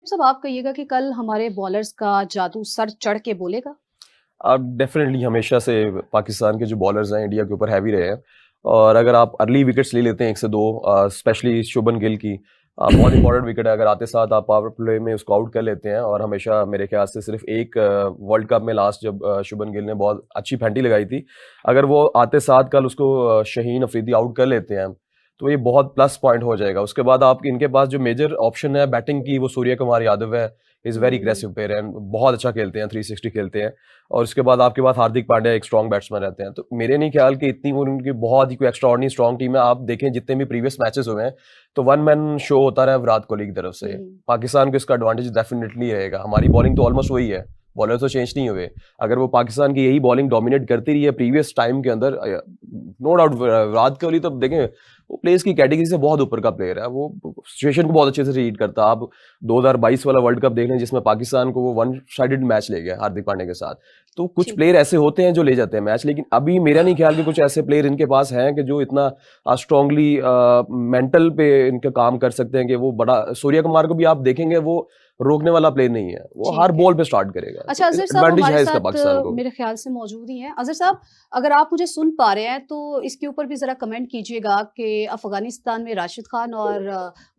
साहब आप कहिएगा कि कल हमारे बॉलर्स का जादू सर चढ़ के बोलेगा? अब डेफिनेटली हमेशा से पाकिस्तान के जो बॉलर्स हैं इंडिया के ऊपर हैवी रहे हैं। और अगर आप अर्ली विकेट्स ले लेते हैं 1 से 2, स्पेशली शुभन गिल की बहुत इंपॉर्टेंट विकेट है। अगर आते साथ आप पावर प्ले में उसको आउट कर लेते हैं, और हमेशा मेरे ख्याल से सिर्फ एक वर्ल्ड कप में लास्ट जब शुभन गिल ने बहुत अच्छी फेंटी लगाई थी, अगर वो आते साथ कल उसको शहीन अफरीदी आउट कर लेते हैं तो ये बहुत प्लस पॉइंट हो जाएगा। उसके बाद आप इनके पास जो मेजर ऑप्शन है बैटिंग की, वो सूर्य कुमार यादव है। इज़ वेरी एग्रेसिव प्लेयर है, बहुत अच्छा खेलते हैं, 360 खेलते हैं। और उसके बाद आपके पास हार्दिक पांड्या एक स्ट्रॉन्ग बैट्समैन रहते हैं। तो मेरे नहीं ख्याल कि इतनी वो उनकी बहुत ही कोई एक्स्ट्रा ऑर्डिनरी स्ट्रॉन्ग टीम है। आप देखें जितने भी प्रीवियस मैचेस हुए हैं तो वन मैन शो होता रहा है विराट कोहली की तरफ से। पाकिस्तान को इसका एडवांटेज डेफिनेटली रहेगा। हमारी बॉलिंग तो ऑलमोस्ट वही है, बॉलर तो चेंज नहीं हुए। अगर वो पाकिस्तान की यही बॉलिंग डोमिनेट करती रही है प्रीवियस टाइम के अंदर, नो डाउट विराट कोहली तो देखें वो प्लेयर्स की कैटेगरी से बहुत ऊपर का प्लेयर है। वो सिचुएशन को बहुत अच्छे से रीड करता है। आप 2022 वाला वर्ल्ड कप देख लें जिसमें पाकिस्तान को वो वन साइडेड मैच ले गया हार्दिक पांड्या के साथ। तो कुछ प्लेयर ऐसे होते हैं जो ले जाते हैं मैच, लेकिन अभी मेरा नहीं ख्याल कि कुछ ऐसे प्लेयर इनके पास हैं कि जो इतना स्ट्रांगली मेंटल पे इनका काम कर सकते हैं कि वो बड़ा। सूर्य कुमार को भी आप देखेंगे वो रोकने वाला प्लेयर नहीं है, वो हर बॉल पे स्टार्ट करेगा। अच्छा अजहर साहब हमारे साथ मेरे ख्याल से मौजूद ही हैं। अजहर साहब अगर आप मुझे सुन पा रहे हैं तो इसके ऊपर भी जरा कमेंट कीजिएगा कि अफगानिस्तान में राशिद खान और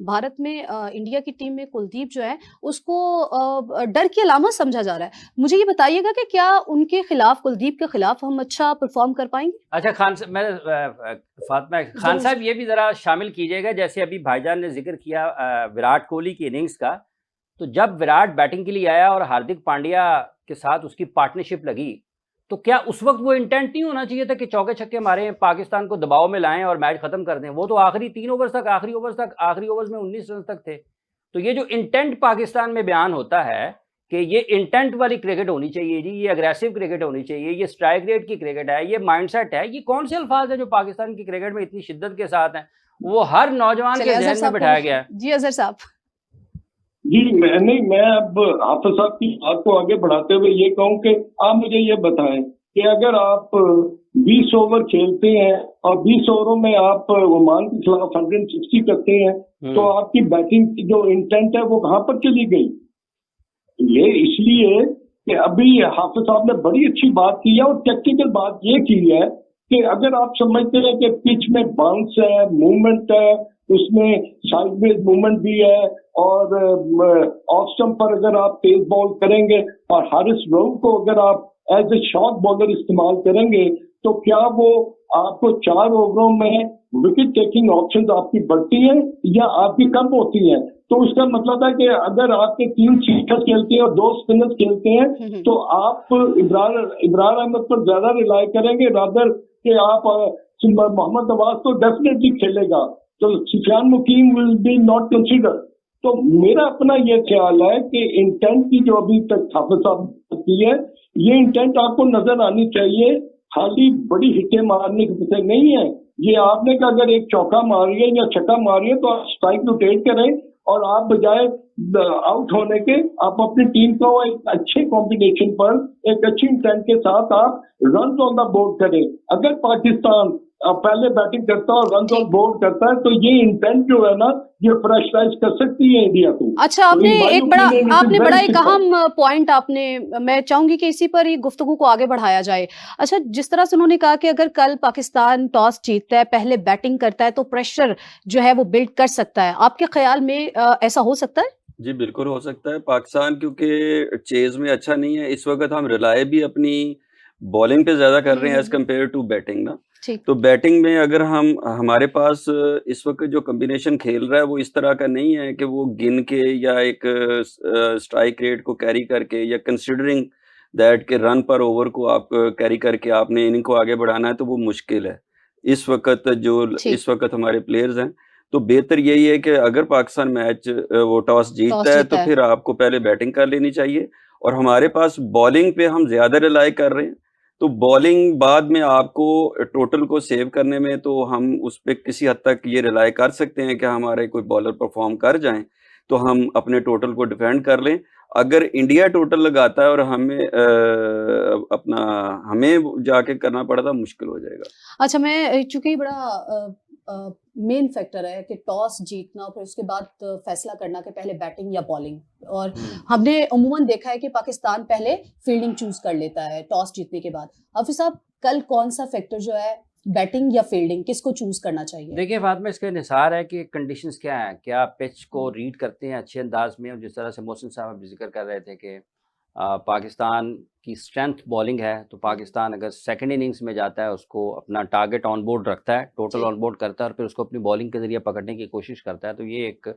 भारत में इंडिया की टीम में कुलदीप जो है उसको डर की अलामत समझा जा रहा है। मुझे ये बताइएगा कि क्या उनके खिलाफ, कुलदीप के खिलाफ हम अच्छा परफॉर्म कर पाएंगे? अच्छा फातिमा खान साहब ये भी जरा शामिल कीजिएगा, जैसे अभी भाईजान ने जिक्र किया विराट कोहली की इनिंग्स का, तो जब विराट बैटिंग के लिए आया और हार्दिक पांड्या के साथ उसकी पार्टनरशिप लगी, तो क्या उस वक्त वो इंटेंट नहीं होना चाहिए था कि चौके छक्के मारें, पाकिस्तान को दबाव में लाएं और मैच खत्म कर दें? वो तो आखिरी 3 ओवर्स तक, आखिरी ओवर्स में 19 रन तक थे। तो ये जो इंटेंट पाकिस्तान में बयान होता है कि ये इंटेंट वाली क्रिकेट होनी चाहिए जी, ये अग्रेसिव क्रिकेट होनी चाहिए, ये स्ट्राइक रेट की क्रिकेट है, ये माइंडसेट है, ये कौन से अल्फाज है जो पाकिस्तान की क्रिकेट में इतनी शिद्दत के साथ हैं? वो हर नौजवान के जहन में बिठाया गया है। जी अजहर साहब। जी मैं अब हाफिज साहब की बात को आगे बढ़ाते हुए ये कहूं कि आप मुझे ये बताएं कि अगर आप 20 ओवर खेलते हैं और 20 ओवरों में आप ओमान के खिलाफ 160 करते हैं, तो आपकी बैटिंग की जो इंटेंट है वो कहां पर चली गई? ये इसलिए कि अभी हाफिज साहब ने बड़ी अच्छी बात की है और टेक्निकल बात ये की है कि अगर आप समझते हैं कि पिच में बाउंस है, मूवमेंट है, उसमें साइडवेज मूवमेंट भी है, और ऑफ स्टंप पर अगर आप तेज बॉल करेंगे और हारिस राउफ को अगर आप एज ए शॉर्ट बॉलर इस्तेमाल करेंगे, तो क्या वो आपको 4 ओवरों में विकेट टेकिंग ऑप्शंस आपकी बढ़ती हैं या आपकी कम होती हैं? तो उसका मतलब है कि अगर आपके 3 सीटर्स खेलते हैं और 2 स्पिनर्स खेलते हैं, तो आप इब्रार अहमद पर ज्यादा रिलाई करेंगे रादर कि आप मोहम्मद नवाज तो डेफिनेटली खेलेगा, तो सुफियान मुकीम विल बी नॉट कंसिडर। तो मेरा अपना ये ख्याल है कि इंटेंट की जो अभी तक हाफिज साहब की है, ये इंटेंट आपको नजर आनी चाहिए, खाली बड़ी हिटें मारने की वजह नहीं है। ये आपने का अगर एक चौका मारिए या छक्का मारिए तो आप स्ट्राइक रोटेट करें, और आप बजाय आउट होने के आप अपनी टीम को एक अच्छे कॉम्बिनेशन पर एक अच्छी इंटेंट के साथ आप रन ऑन द बोर्ड करें। अगर पाकिस्तान पहले बैटिंग करता है और रन ऑन बोर्ड करता है, तो ये इंटेंट जो है ना, ये प्रेशराइज कर सकती है इंडिया को। अच्छा आपने बड़ा एक अहम पॉइंट मैं चाहूंगी कि इसी पर ही गुफ्तगू को आगे बढ़ाया जाए। अच्छा, जिस तरह से उन्होंने कहा कि अगर कल पाकिस्तान टॉस जीतता है, पहले बैटिंग करता है, तो प्रेशर जो है वो बिल्ड कर सकता है। आपके ख्याल में ऐसा हो सकता है? जी बिल्कुल हो सकता है। पाकिस्तान क्योंकि चेज में अच्छा नहीं है इस वक्त, हम रिलाय भी अपनी बॉलिंग पे ज्यादा कर रहे हैं एज कम्पेयर टू बैटिंग ना। तो बैटिंग में अगर हमारे पास इस वक्त जो कॉम्बिनेशन खेल रहा है वो इस तरह का नहीं है कि वो गिन के या एक स्ट्राइक रेट को कैरी करके या कंसिडरिंग दैट के रन पर ओवर को आप कैरी करके आपने इनिंग को आगे बढ़ाना है, तो वो मुश्किल है इस वक्त हमारे प्लेयर्स हैं। तो बेहतर यही है कि अगर पाकिस्तान मैच वो टॉस जीतता है तो फिर आपको पहले बैटिंग कर लेनी चाहिए, और हमारे पास बॉलिंग पे हम ज्यादा रिलाई कर रहे हैं, तो बॉलिंग बाद में आपको टोटल को सेव करने में तो हम उस पर किसी हद तक ये रिलाई कर सकते हैं कि हमारे कोई बॉलर परफॉर्म कर जाएं तो हम अपने टोटल को डिफेंड कर लें। अगर इंडिया टोटल लगाता है और हमें जाके करना पड़ता, मुश्किल हो जाएगा। अच्छा, मैं चूंकि बड़ा मेन फैक्टर है कि टॉस जीतना और फिर उसके बाद फैसला करना कि पहले बैटिंग या बॉलिंग, और हमने अमूमन देखा है कि पाकिस्तान पहले फील्डिंग चूज कर लेता है टॉस जीतने के बाद। हाफिज साहब, कल कौन सा फैक्टर जो है, बैटिंग या फील्डिंग, किसको चूज करना चाहिए? देखिए फातिमा, इसका निसार है कि कंडीशंस क्या है, क्या पिच को रीड करते हैं अच्छे अंदाज में, और जिस तरह से मोहसिन साहब अभी जिक्र कर रहे थे कि पाकिस्तान की स्ट्रेंथ बॉलिंग है, तो पाकिस्तान अगर सेकंड इनिंग्स में जाता है उसको अपना टारगेट ऑन बोर्ड रखता है, टोटल ऑन बोर्ड करता है और फिर उसको अपनी बॉलिंग के जरिए पकड़ने की कोशिश करता है, तो ये एक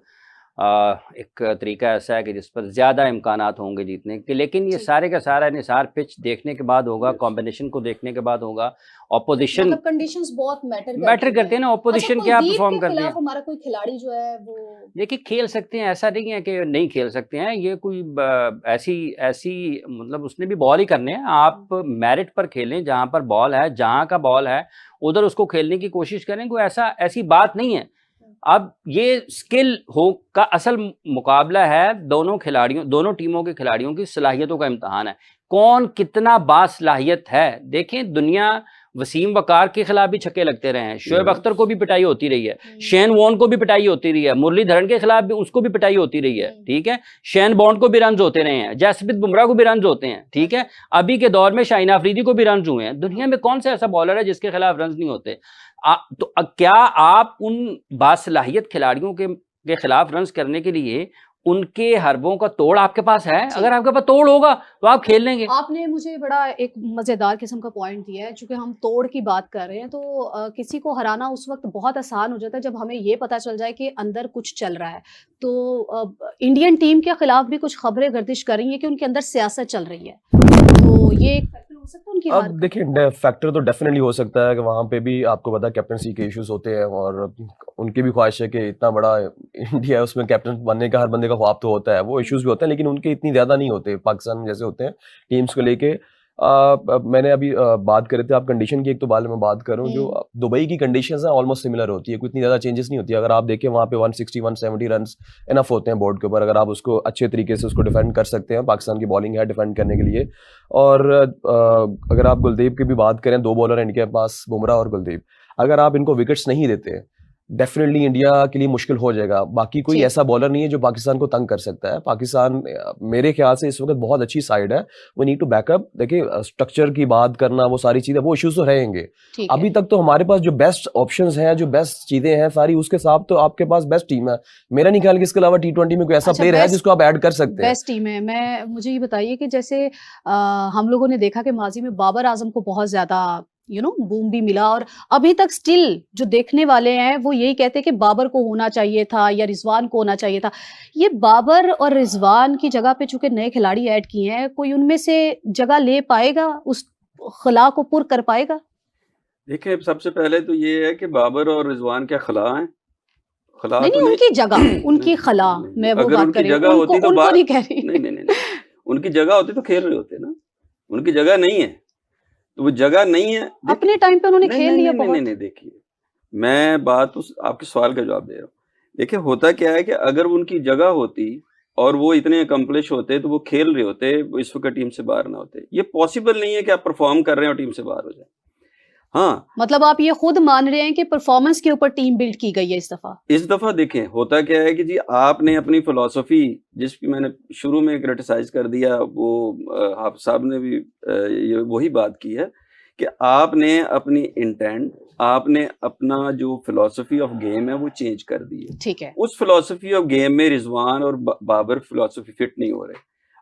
तरीका ऐसा है कि जिस पर ज़्यादा इम्कानात होंगे जीतने के। लेकिन ये सारे का सारा निसार पिच देखने के बाद होगा, कॉम्बिनेशन को देखने के बाद होगा, ऑपोजिशन मतलब कंडीशंस बहुत मैटर करते हैं ना, ऑपोजिशन क्या परफॉर्म करते हैं। हमारा कोई खिलाड़ी जो है वो देखिए खेल सकते हैं, ऐसा नहीं है कि नहीं खेल सकते हैं, ये कोई ऐसी मतलब उसने भी बॉल ही करने हैं। आप मेरिट पर खेलें, जहाँ पर बॉल है, जहाँ का बॉल है उधर उसको खेलने की कोशिश करें, कोई ऐसी बात नहीं है। अब ये स्किल हो का असल मुकाबला है दोनों टीमों के खिलाड़ियों की सलाहियतों का इम्तहान है, कौन कितना बासलाहियत है। देखें, दुनिया वसीम वकार के खिलाफ भी छक्के लगते रहे हैं, शोएब अख्तर को भी पिटाई होती रही है, शेन वॉर्न को भी पिटाई होती रही है, मुरलीधरन के खिलाफ भी उसको भी पिटाई होती रही है, ठीक है, शेन बॉन्ड को भी रन होते रहे हैं, जसप्रीत बुमराह को भी रन होते हैं, ठीक है, अभी के दौर में शाहीन अफरीदी को भी रन हुए हैं। दुनिया में कौन सा ऐसा बॉलर है जिसके खिलाफ रन नहीं होते? तो क्या आप उन बासलाहियत खिलाड़ियों के खिलाफ रन करने के लिए उनके हरबों का तोड़ आपके पास है? अगर आपके पास तोड़ होगा तो आप खेल लेंगे। आपने मुझे बड़ा एक मजेदार किस्म का पॉइंट दिया है, चूंकि हम तोड़ की बात कर रहे हैं तो किसी को हराना उस वक्त बहुत आसान हो जाता है जब हमें ये पता चल जाए कि अंदर कुछ चल रहा है। तो इंडियन टीम के खिलाफ भी कुछ खबरें गर्दिश कर रही हैं कि उनके अंदर सियासत चल रही है, तो ये एक फैक्टर हो सकता है उनकी हार? अब देखिए, फैक्टर तो डेफिनेटली हो सकता है कि वहाँ पे भी आपको पता है कैप्टनसी के इश्यूज होते हैं, और उनकी भी ख्वाहिश है कि इतना बड़ा इंडिया है उसमें कैप्टन बनने का हर बंदे का ख्वाब तो होता है, वो इश्यूज भी होते हैं, लेकिन उनके इतनी ज़्यादा नहीं होते पाकिस्तान में जैसे होते हैं टीम्स को लेके। मैंने अभी बात करे थे आप कंडीशन की, एक तो बारे में बात करूं, जो दुबई की कंडीशंस हैं ऑलमोस्ट सिमिलर होती है, कोई इतनी ज़्यादा चेंजेस नहीं होती है। अगर आप देखें वहाँ पे 160 170 रन इनफ होते हैं बोर्ड के ऊपर, अगर आप उसको अच्छे तरीके से उसको डिफेंड कर सकते हैं। पाकिस्तान की बॉलिंग है डिफेंड करने के लिए। और अगर आप कुलदीप की भी बात करें, 2 बॉलर हैं इनके पास, बुमराह और कुलदीप, अगर आप इनको विकेट्स नहीं देते डेफिनेटली इंडिया के लिए मुश्किल हो जाएगा। बाकी कोई ऐसा बॉलर नहीं है जो पाकिस्तान को तंग कर सकता है। पाकिस्तान मेरे ख्याल से इस वक्त बहुत अच्छी साइड है, वी नीड टू बैकअप। देखिए स्ट्रक्चर की बात करना, वो सारी चीजें, वो इश्यूज तो रहेंगे। अभी तक तो हमारे पास जो बेस्ट ऑप्शंस हैं, जो बेस्ट चीजें हैं सारी, उसके साथ तो आपके पास बेस्ट टीम है। मेरा नहीं ख्याल कि इसके अलावा T20 में कोई ऐसा प्लेयर है जिसको आप ऐड कर सकते हैं। बेस्ट टीम है। मुझे ये बताइए कि जैसे हम लोगों ने देखा कि माजी में बाबर आजम को बहुत ज्यादा बूम भी मिला, और अभी तक स्टिल जो देखने वाले हैं वो यही कहते हैं कि बाबर को होना चाहिए था या रिजवान को होना चाहिए था। ये बाबर और रिजवान की जगह पे चूंकि नए खिलाड़ी ऐड किए हैं, कोई उनमें से जगह ले पाएगा, उस खला को पूरा कर पाएगा? देखिए सबसे पहले तो ये है कि बाबर और रिजवान क्या खला हैं? खला नहीं, तो उनकी जगह, उनकी खला, मैं वो बात कर रही हूं, जगह होती तो बात नहीं कह रही। नहीं, उनकी जगह होती तो खेल रहे होते ना, उनकी जगह नहीं है तो वो जगह नहीं है। अपने टाइम पे उन्होंने खेल लिया बहुत। नहीं, देखिए मैं बात उस आपके सवाल का जवाब दे रहा हूँ। देखिए होता क्या है कि अगर उनकी जगह होती और वो इतने अकम्पलिश होते तो वो खेल रहे होते, वो इस वक्त टीम से बाहर ना होते। ये पॉसिबल नहीं है कि आप परफॉर्म कर रहे हो और टीम से बाहर हो जाए। हाँ, मतलब आप ये खुद मान रहे हैं कि परफॉर्मेंस के ऊपर टीम बिल्ड की गई है इस दफा? देखें होता क्या है कि जी आपने अपनी फिलॉसफी, जिसकी मैंने शुरू में क्रिटिसाइज कर दिया, वो आप साहब ने भी ये वही बात की है कि आपने अपनी इंटेंट, आपने अपना जो फिलॉसफी ऑफ गेम है वो चेंज कर दी है। ठीक है। उस फिलॉसफी ऑफ गेम में रिजवान और बाबर फिलॉसफी फिट नहीं हो रहे।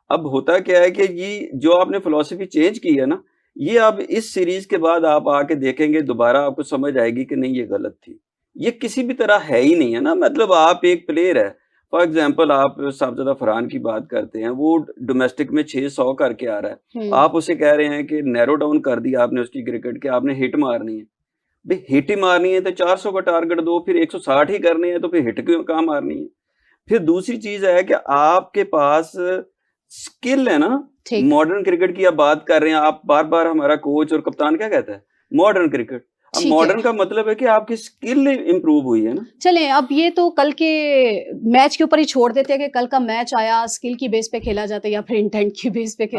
अब होता क्या है कि ये जो आपने फिलॉसफी चेंज की है ना, ये अब इस सीरीज के बाद आप आके देखेंगे दोबारा, आपको समझ आएगी कि नहीं ये गलत थी। ये किसी भी तरह है ही नहीं है ना। मतलब आप एक प्लेयर है, फॉर एग्जांपल आप साहबजादा फरहान की बात करते हैं, वो डोमेस्टिक में 600 करके आ रहा है, आप उसे कह रहे हैं कि नैरो डाउन कर दिया आपने उसकी क्रिकेट के, आपने हिट मारनी है। भाई हिट ही मारनी है तो 400 का टारगेट दो, फिर 160 ही करने हैं तो फिर हिट क्यों कहाँ मारनी है? फिर दूसरी चीज है कि आपके पास स्किल है ना। मॉडर्न क्रिकेट की आप बात कर रहे हैं, आप बार बार, हमारा कोच और कप्तान क्या कहता है, मॉडर्न क्रिकेट। अब मॉडर्न का मतलब है कि आपकी स्किल इंप्रूव हुई है ना। चलें, अब ये तो कल के मैच के ऊपर ही छोड़ देते हैं कि कल का मैच आया स्किल की बेस पे खेला जाता है या फिर इंटेंट की बेस पे खेला